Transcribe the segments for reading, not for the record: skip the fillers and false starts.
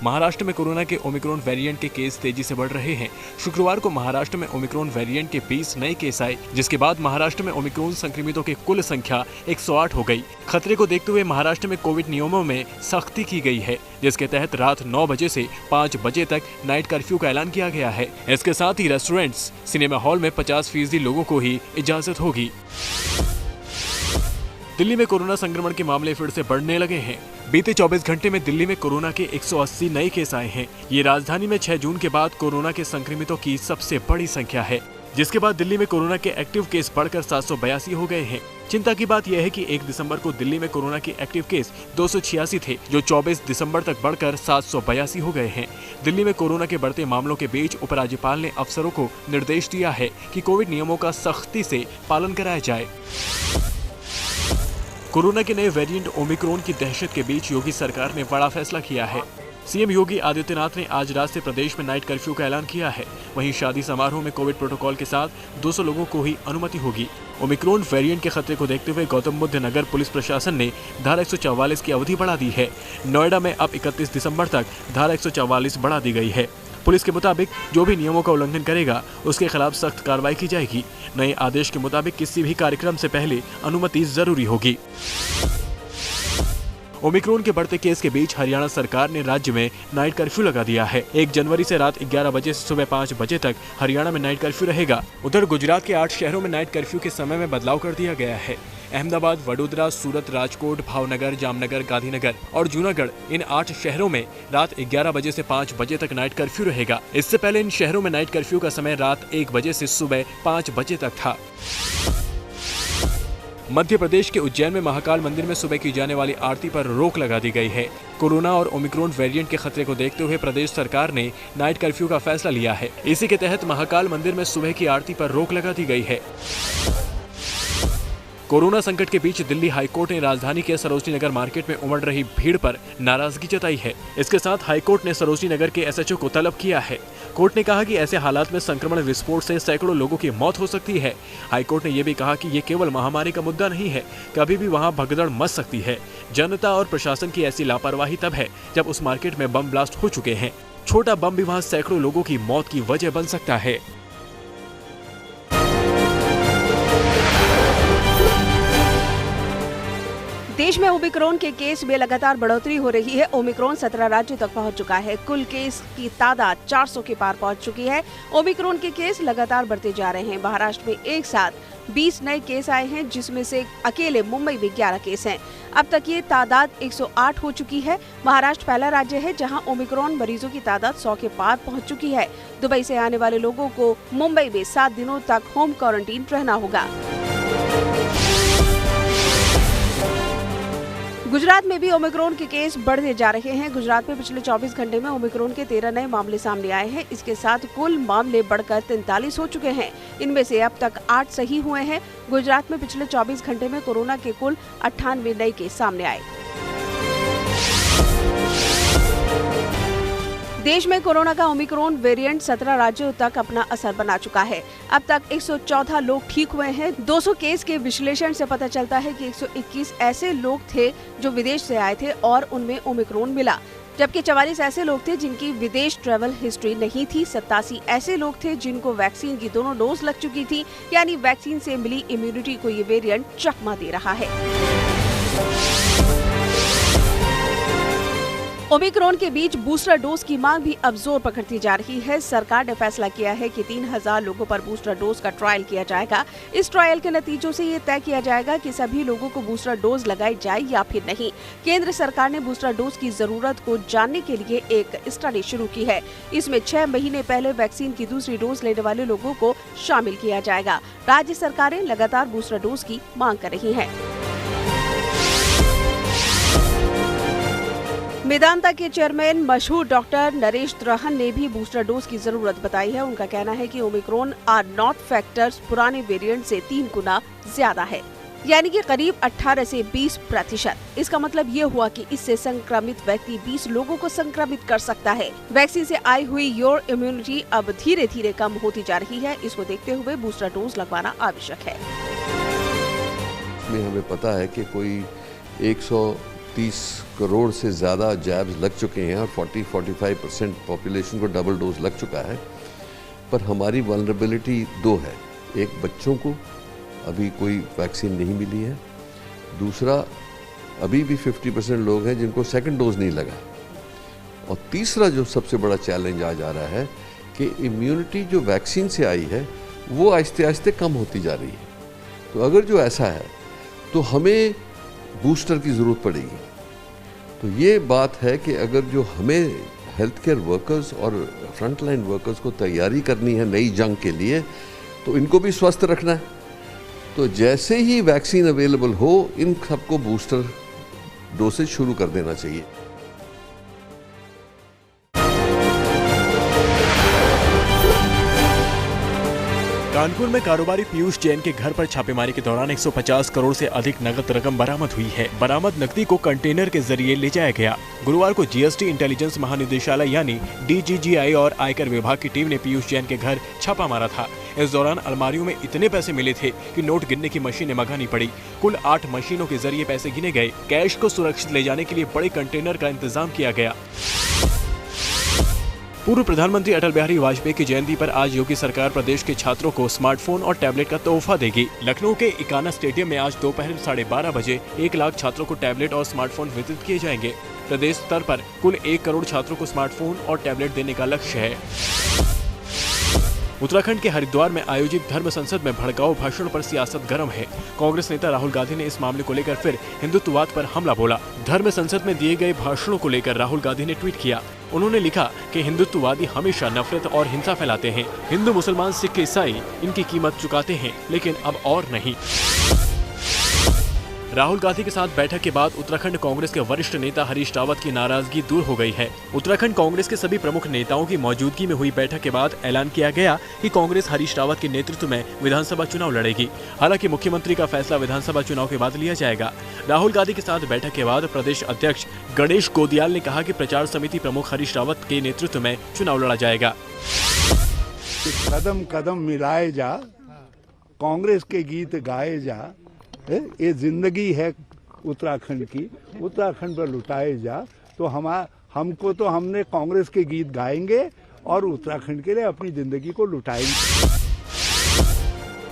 महाराष्ट्र में कोरोना के Omicron variant के केस तेजी से बढ़ रहे हैं। शुक्रवार को महाराष्ट्र में ओमिक्रॉन वेरिएंट के 20 नए केस आए, जिसके बाद महाराष्ट्र में ओमिक्रॉन संक्रमितों की कुल संख्या 108 हो गई। खतरे को देखते हुए महाराष्ट्र में कोविड नियमों में सख्ती की गई है, जिसके तहत रात 9 बजे से 5 बजे तक नाइट कर्फ्यू का ऐलान किया गया है। इसके साथ ही रेस्टोरेंट्स, सिनेमा हॉल में 50% लोगों को ही इजाजत होगी। दिल्ली में कोरोना संक्रमण के मामले फिर से बढ़ने लगे हैं। बीते 24 घंटे में दिल्ली में कोरोना के 180 नए केस आए हैं। ये राजधानी में 6 जून के बाद कोरोना के संक्रमितों की सबसे बड़ी संख्या है, जिसके बाद दिल्ली में कोरोना के एक्टिव केस बढ़कर 782 हो गए हैं। चिंता की बात यह है कि 1 दिसंबर को दिल्ली में कोरोना के एक्टिव केस 286 थे, जो 24 दिसंबर तक बढ़कर 782 हो गए हैं। दिल्ली में कोरोना के बढ़ते मामलों के बीच उपराज्यपाल ने अफसरों को निर्देश दिया है कि कोविड नियमों का सख्ती से पालन कराया जाए। कोरोना के नए वेरिएंट ओमिक्रॉन की दहशत के बीच योगी सरकार ने बड़ा फैसला किया है। सीएम योगी आदित्यनाथ ने आज रात से प्रदेश में नाइट कर्फ्यू का ऐलान किया है। वहीं शादी समारोह में कोविड प्रोटोकॉल के साथ 200 लोगों को ही अनुमति होगी। ओमिक्रॉन वेरिएंट के खतरे को देखते हुए गौतम बुद्ध नगर पुलिस प्रशासन ने धारा 144 की अवधि बढ़ा दी है। नोएडा में अब 31 दिसंबर तक धारा 144 बढ़ा दी गई है। पुलिस के मुताबिक जो भी नियमों का उल्लंघन करेगा उसके खिलाफ सख्त कार्रवाई की जाएगी। नए आदेश के मुताबिक किसी भी कार्यक्रम से पहले अनुमति जरूरी होगी। ओमिक्रॉन के बढ़ते केस के बीच हरियाणा सरकार ने राज्य में नाइट कर्फ्यू लगा दिया है। 1 जनवरी से रात 11 बजे से सुबह 5 बजे तक हरियाणा में नाइट कर्फ्यू रहेगा। उधर गुजरात के 8 शहरों में नाइट कर्फ्यू के समय में बदलाव कर दिया गया है। अहमदाबाद, वडोदरा, सूरत, राजकोट, भावनगर, जामनगर, गांधीनगर और जूनागढ़, इन 8 शहरों में रात 11 बजे से 5 बजे तक नाइट कर्फ्यू रहेगा। इससे पहले इन शहरों में नाइट कर्फ्यू का समय रात 1 बजे से सुबह 5 बजे तक था। मध्य प्रदेश के उज्जैन में महाकाल मंदिर में सुबह की जाने वाली आरती पर रोक लगा दी गई है। कोरोना और ओमिक्रॉन वेरिएंट के खतरे को देखते हुए प्रदेश सरकार ने नाइट कर्फ्यू का फैसला लिया है। इसी के तहत महाकाल मंदिर में सुबह की आरती पर रोक लगा दी गई है। कोरोना संकट के बीच दिल्ली हाईकोर्ट ने राजधानी के सरोजनी नगर मार्केट में उमड़ रही भीड़ पर नाराजगी जताई है। इसके साथ हाईकोर्ट ने सरोजनी नगर के एसएचओ को तलब किया है। कोर्ट ने कहा कि ऐसे हालात में संक्रमण विस्फोट से सैकड़ों लोगों की मौत हो सकती है। हाईकोर्ट ने यह भी कहा कि ये केवल महामारी का मुद्दा नहीं है, कभी भी वहां भगदड़ मच सकती है। जनता और प्रशासन की ऐसी लापरवाही तब है जब उस मार्केट में बम ब्लास्ट हो चुके हैं। छोटा बम भी वहां सैकड़ों लोगों की मौत की वजह बन सकता है। देश में ओमिक्रॉन के केस में लगातार बढ़ोतरी हो रही है। ओमिक्रॉन 17 राज्यों तक पहुंच चुका है। कुल केस की तादाद 400 के पार पहुंच चुकी है। ओमिक्रॉन के केस लगातार बढ़ते जा रहे हैं। महाराष्ट्र में एक साथ 20 नए केस आए हैं, जिसमें से अकेले मुंबई में 11 केस हैं। अब तक ये तादाद 108 हो चुकी है। महाराष्ट्र पहला राज्य है जहां ओमिक्रॉन मरीजों की तादाद 100 के पार पहुंच चुकी है। दुबई से आने वाले लोगों को मुंबई में 7 दिनों तक होम क्वारंटीन रहना होगा। गुजरात में भी ओमिक्रॉन के केस बढ़ते जा रहे हैं। गुजरात में पिछले 24 घंटे में ओमिक्रॉन के 13 नए मामले सामने आए हैं। इसके साथ कुल मामले बढ़कर 43 हो चुके हैं। इनमें से अब तक 8 सही हुए हैं। गुजरात में पिछले 24 घंटे में कोरोना के कुल 98 नए केस सामने आए। देश में कोरोना का ओमिक्रॉन वेरिएंट 17 राज्यों तक अपना असर बना चुका है। अब तक 114 लोग ठीक हुए हैं। 200 केस के विश्लेषण से पता चलता है कि 121 ऐसे लोग थे जो विदेश से आए थे और उनमें ओमिक्रॉन मिला, जबकि 44 ऐसे लोग थे जिनकी विदेश ट्रैवल हिस्ट्री नहीं थी। 87 ऐसे लोग थे जिनको वैक्सीन की दोनों डोज लग चुकी थी, यानी वैक्सीन से मिली इम्यूनिटी को ये वेरिएंट चकमा दे रहा है। ओमिक्रॉन के बीच बूस्टर डोज की मांग भी अब जोर पकड़ती जा रही है। सरकार ने फैसला किया है कि 3000 लोगों पर बूस्टर डोज का ट्रायल किया जाएगा। इस ट्रायल के नतीजों से ये तय किया जाएगा कि सभी लोगों को बूस्टर डोज लगाई जाए या फिर नहीं। केंद्र सरकार ने बूस्टर डोज की जरूरत को जानने के लिए एक स्टडी शुरू की है। इसमें 6 महीने पहले वैक्सीन की दूसरी डोज लेने वाले लोगों को शामिल किया जाएगा। राज्य सरकारें लगातार बूस्टर डोज की मांग कर रही हैं। मेदांता के चेयरमैन मशहूर डॉक्टर नरेश त्रहन ने भी बूस्टर डोज की जरूरत बताई है। उनका कहना है कि ओमिक्रॉन आर नॉट फैक्टर्स पुराने वेरिएंट से 3 गुना ज्यादा है, यानी कि करीब 18 से 20%। इसका मतलब ये हुआ कि इससे संक्रमित व्यक्ति 20 लोगों को संक्रमित कर सकता है। वैक्सीन से आई हुई योर इम्यूनिटी अब धीरे धीरे कम होती जा रही है। इसको देखते हुए बूस्टर डोज लगवाना आवश्यक है। हमें पता है कि कोई 30 करोड़ से ज़्यादा जैब्स लग चुके हैं और 40-45% पॉपुलेशन को डबल डोज लग चुका है। पर हमारी वल्नरेबिलिटी 2 है। एक, बच्चों को अभी कोई वैक्सीन नहीं मिली है। दूसरा, अभी भी 50% लोग हैं जिनको सेकंड डोज नहीं लगा। और तीसरा जो सबसे बड़ा चैलेंज आज आ रहा है कि इम्यूनिटी जो वैक्सीन से आई है वो आहिस्ते आहिस्ते कम होती जा रही है। तो अगर जो ऐसा है तो हमें बूस्टर की ज़रूरत पड़ेगी। तो ये बात है कि अगर जो हमें हेल्थ केयर वर्कर्स और फ्रंट लाइन वर्कर्स को तैयारी करनी है नई जंग के लिए, तो इनको भी स्वस्थ रखना है। तो जैसे ही वैक्सीन अवेलेबल हो, इन सबको बूस्टर डोसेज शुरू कर देना चाहिए। कानपुर में कारोबारी पीयूष जैन के घर पर छापेमारी के दौरान 150 करोड़ से अधिक नकद रकम बरामद हुई है। बरामद नकदी को कंटेनर के जरिए ले जाया गया। गुरुवार को जीएसटी इंटेलिजेंस महानिदेशालय यानी डीजीजीआई और आयकर विभाग की टीम ने पीयूष जैन के घर छापा मारा था। इस दौरान अलमारियों में इतने पैसे मिले थे कि नोट गिनने की मशीनें मंगानी पड़ी। कुल 8 मशीनों के जरिए पैसे गिने गए। कैश को सुरक्षित ले जाने के लिए बड़े कंटेनर का इंतजाम किया गया। पूर्व प्रधानमंत्री अटल बिहारी वाजपेयी की जयंती पर आज योगी सरकार प्रदेश के छात्रों को स्मार्टफोन और टैबलेट का तोहफा देगी। लखनऊ के इकाना स्टेडियम में आज दोपहर 12:30 बजे 1 लाख छात्रों को टैबलेट और स्मार्टफोन वितरित किए जाएंगे। प्रदेश स्तर पर कुल 1 करोड़ छात्रों को स्मार्टफोन और टैबलेट देने का लक्ष्य है। उत्तराखंड के हरिद्वार में आयोजित धर्म संसद में भड़काऊ भाषण पर सियासत गर्म है। कांग्रेस नेता राहुल गांधी ने इस मामले को लेकर फिर हिंदुत्ववाद पर हमला बोला। धर्म संसद में दिए गए भाषणों को लेकर राहुल गांधी ने ट्वीट किया। उन्होंने लिखा कि हिंदुत्ववादी हमेशा नफरत और हिंसा फैलाते हैं। हिंदू, मुसलमान, सिख, ईसाई इनकी कीमत चुकाते हैं, लेकिन अब और नहीं। राहुल गांधी के साथ बैठक के बाद उत्तराखंड कांग्रेस के वरिष्ठ नेता हरीश रावत की नाराजगी दूर हो गई है। उत्तराखंड कांग्रेस के सभी प्रमुख नेताओं की मौजूदगी में हुई बैठक के बाद ऐलान किया गया कि कांग्रेस हरीश रावत के नेतृत्व में विधानसभा चुनाव लड़ेगी। हालांकि मुख्यमंत्री का फैसला विधानसभा चुनाव के बाद लिया जाएगा। राहुल गांधी के साथ बैठक के बाद प्रदेश अध्यक्ष गणेश गोदियाल ने कहा कि प्रचार समिति प्रमुख हरीश रावत के नेतृत्व में चुनाव लड़ा जाएगा। कदम कदम मिलाए जा, कांग्रेस के गीत गाए जा, ये जिंदगी है उत्तराखंड की, उत्तराखंड पर लुटाए जा। तो हमको तो हमने कांग्रेस के गीत गाएंगे और उत्तराखंड के लिए अपनी जिंदगी को लुटाएंगे।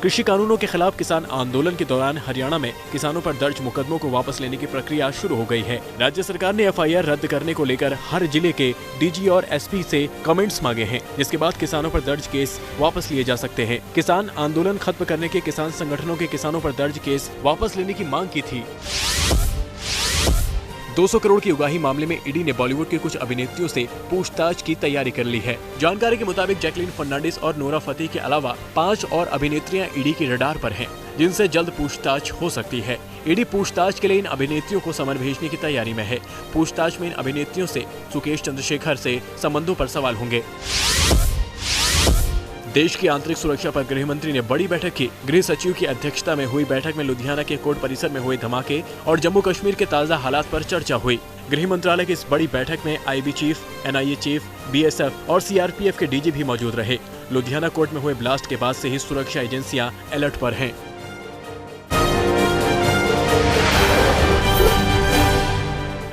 कृषि कानूनों के खिलाफ किसान आंदोलन के दौरान हरियाणा में किसानों पर दर्ज मुकदमों को वापस लेने की प्रक्रिया शुरू हो गई है। राज्य सरकार ने एफआईआर रद्द करने को लेकर हर जिले के डीजी और एसपी से कमेंट्स मांगे हैं, जिसके बाद किसानों पर दर्ज केस वापस लिए जा सकते हैं। किसान आंदोलन खत्म करने के किसान संगठनों के किसानों पर दर्ज केस वापस लेने की मांग की थी। 200 करोड़ की उगाही मामले में ईडी ने बॉलीवुड के कुछ अभिनेत्रियों से पूछताछ की तैयारी कर ली है। जानकारी के मुताबिक जैकलीन फर्नांडिस और नोरा फतेही के अलावा 5 और अभिनेत्रियां ईडी के रडार पर हैं, जिनसे जल्द पूछताछ हो सकती है। ईडी पूछताछ के लिए इन अभिनेत्रियों को समन भेजने की तैयारी में है। पूछताछ में इन अभिनेत्रियों से सुकेश चंद्रशेखर से संबंधों पर सवाल होंगे। देश की आंतरिक सुरक्षा पर गृह मंत्री ने बड़ी बैठक की। गृह सचिव की अध्यक्षता में हुई बैठक में लुधियाना के कोर्ट परिसर में हुए धमाके और जम्मू कश्मीर के ताज़ा हालात पर चर्चा हुई। गृह मंत्रालय की इस बड़ी बैठक में IB chief, NIA chief, BSF और सीआरपीएफ के डीजी भी मौजूद रहे। लुधियाना कोर्ट में हुए ब्लास्ट के बाद से ही सुरक्षा एजेंसियां अलर्ट पर हैं।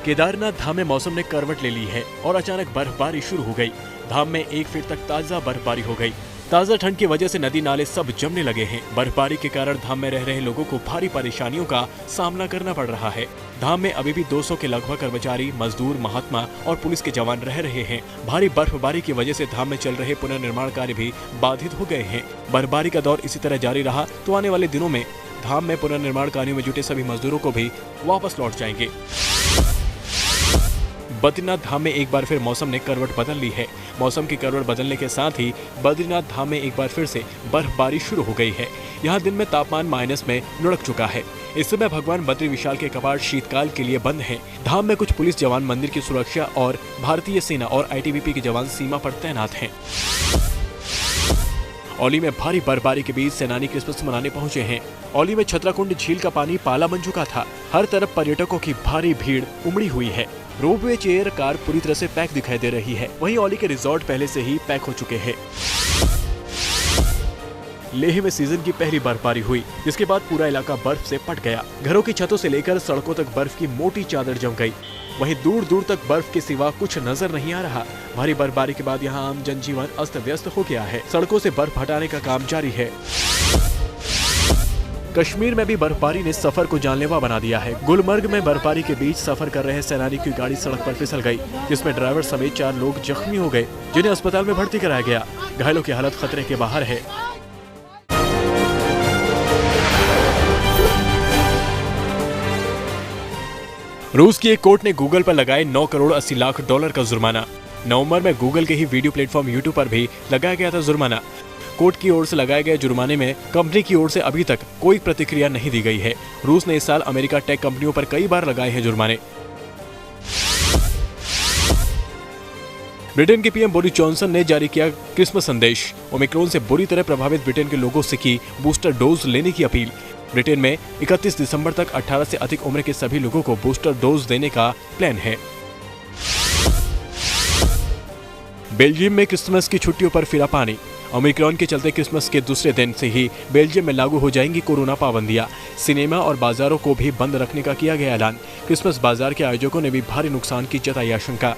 केदारनाथ धाम में मौसम ने करवट ले ली है और अचानक बर्फबारी शुरू हो गई। धाम में 1 फीट तक ताजा बर्फबारी हो गई। ताजा ठंड की वजह से नदी नाले सब जमने लगे हैं। बर्फबारी के कारण धाम में रह रहे लोगों को भारी परेशानियों का सामना करना पड़ रहा है। धाम में अभी भी 200 के लगभग कर्मचारी, मजदूर, महात्मा और पुलिस के जवान रह रहे हैं। भारी बर्फबारी की वजह से धाम में चल रहे पुनर्निर्माण कार्य भी बाधित हो गए हैं। बर्फबारी का दौर इसी तरह जारी रहा तो आने वाले दिनों में धाम में पुनर्निर्माण कार्यों में जुटे सभी मजदूरों को भी वापस लौट जाएंगे। बद्रीनाथ धाम में एक बार फिर मौसम ने करवट बदल ली है। मौसम की करवट बदलने के साथ ही बद्रीनाथ धाम में एक बार फिर से बर्फबारी शुरू हो गई है। यहाँ दिन में तापमान माइनस में लुढ़क चुका है। इस समय भगवान बद्री विशाल के कपाट शीतकाल के लिए बंद हैं। धाम में कुछ पुलिस जवान मंदिर की सुरक्षा और भारतीय सेना और आईटीबीपी के जवान सीमा पर तैनात हैं। औली में भारी बर्फबारी के बीच सैलानी क्रिसमस मनाने पहुंचे हैं। औली में छतराकुंड झील का पानी पाला बन चुका था। हर तरफ पर्यटकों की भारी भीड़ उमड़ी हुई है। रोपवे, चेयर कार पूरी तरह से पैक दिखाई दे रही है। वहीं औली के रिजॉर्ट पहले से ही पैक हो चुके हैं। लेह में सीजन की पहली बर्फबारी हुई, जिसके बाद पूरा इलाका बर्फ से पट गया। घरों की छतों से लेकर सड़कों तक बर्फ की मोटी चादर जम गई। वहीं दूर दूर तक बर्फ के सिवा कुछ नजर नहीं आ रहा। भारी बर्फबारी के बाद यहाँ आम जनजीवन अस्त व्यस्त हो गया है। सड़कों से बर्फ हटाने का काम जारी है। कश्मीर में भी बर्फबारी ने सफर को जानलेवा बना दिया है। गुलमर्ग में बर्फबारी के बीच सफर कर रहे सैलानी की गाड़ी सड़क पर फिसल गई, जिसमें ड्राइवर समेत 4 लोग जख्मी हो गए, जिन्हें अस्पताल में भर्ती कराया गया। घायलों की हालत खतरे के बाहर है। रूस की एक कोर्ट ने गूगल पर लगाए 9 करोड़ 80 लाख डॉलर का जुर्माना। नवंबर में गूगल के ही वीडियो प्लेटफॉर्म यूट्यूब पर भी लगाया गया था जुर्माना। कोर्ट की ओर से लगाए गए जुर्माने में कंपनी की ओर से अभी तक कोई प्रतिक्रिया नहीं दी गई है। रूस ने इस साल अमेरिका टेक कंपनियों पर कई बार लगाए हैं जुर्माने। ब्रिटेन के पीएम बोरिस जॉनसन ने जारी किया क्रिसमस संदेश। ओमिक्रॉन से बुरी तरह प्रभावित ब्रिटेन के लोगों से की बूस्टर डोज लेने की अपील। ब्रिटेन में 31 दिसंबर तक 18 से अधिक उम्र के सभी लोगों को बूस्टर डोज देने का प्लान है। बेल्जियम में क्रिसमस की छुट्टियों पर फिरा पानी। ओमिक्रॉन के चलते क्रिसमस के दूसरे दिन से ही बेल्जियम में लागू हो जाएंगी कोरोना पाबंदियां। सिनेमा और बाजारों को भी बंद रखने का किया गया ऐलान। क्रिसमस बाजार के आयोजकों ने भी भारी नुकसान की जताई आशंका।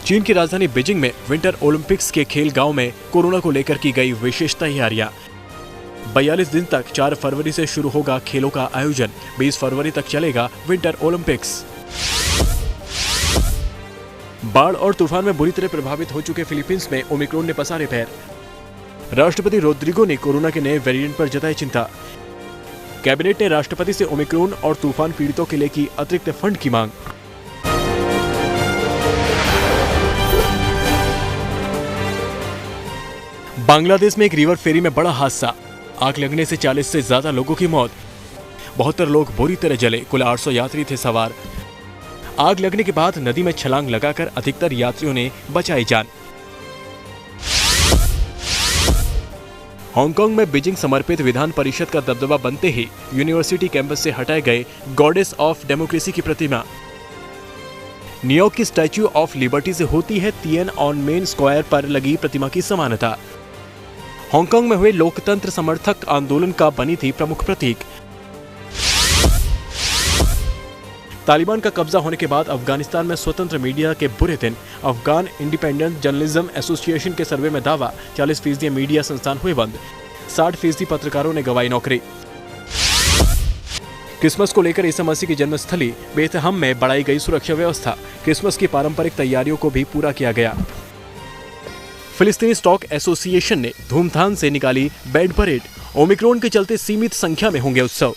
चीन की राजधानी बीजिंग में विंटर ओलंपिक्स के खेल गांव में कोरोना को लेकर की गई विशेष तैयारियां। 42 दिन तक 4 फरवरी से शुरू होगा खेलों का आयोजन। 20 फरवरी तक चलेगा विंटर ओलंपिक्स। बाढ़ और तूफान में बुरी तरह प्रभावित हो चुके फिलीपींस में ओमिक्रॉन ने पसारे पैर। राष्ट्रपति रोड्रिगो ने कोरोना के नए वेरिएंट पर जताई चिंता। कैबिनेट ने राष्ट्रपति से ओमिक्रॉन और तूफान पीड़ितों के लिए की अतिरिक्त फंड की मांग। बांग्लादेश में एक रिवर फेरी में बड़ा हादसा। आग लगने से 40 से ज्यादा लोगों की मौत। 72 लोग बुरी तरह जले। कुल 800 यात्री थे सवार। आग लगने के बाद नदी में छलांग लगाकर अधिकतर यात्रियों ने बचाई जान। हांगकांग में बीजिंग समर्पित विधान परिषद का दबदबा बनते ही यूनिवर्सिटी कैंपस से हटाए गए गॉडेस ऑफ डेमोक्रेसी की प्रतिमा। न्यूयॉर्क की स्टैच्यू ऑफ लिबर्टी से होती है तिएनअनमेन स्क्वायर पर लगी प्रतिमा की समानता। हांगकांग में हुए लोकतंत्र समर्थक आंदोलन का बनी थी प्रमुख प्रतीक। तालिबान का कब्जा होने के बाद अफगानिस्तान में स्वतंत्र मीडिया के बुरे दिन। अफगान इंडिपेंडेंट जर्नलिज्म एसोसिएशन के सर्वे में दावा 40% मीडिया संस्थान हुए बंद। 60% पत्रकारों ने गंवाई नौकरी। क्रिसमस को लेकर ईसा मसीह की जन्मस्थली बेथलहम में बढ़ाई गई सुरक्षा व्यवस्था। क्रिसमस की पारंपरिक तैयारियों को भी पूरा किया गया। फिलिस्तीनी स्टॉक एसोसिएशन ने धूमधाम से निकाली बैंड परेड। ओमिक्रॉन के चलते सीमित संख्या में होंगे उत्सव।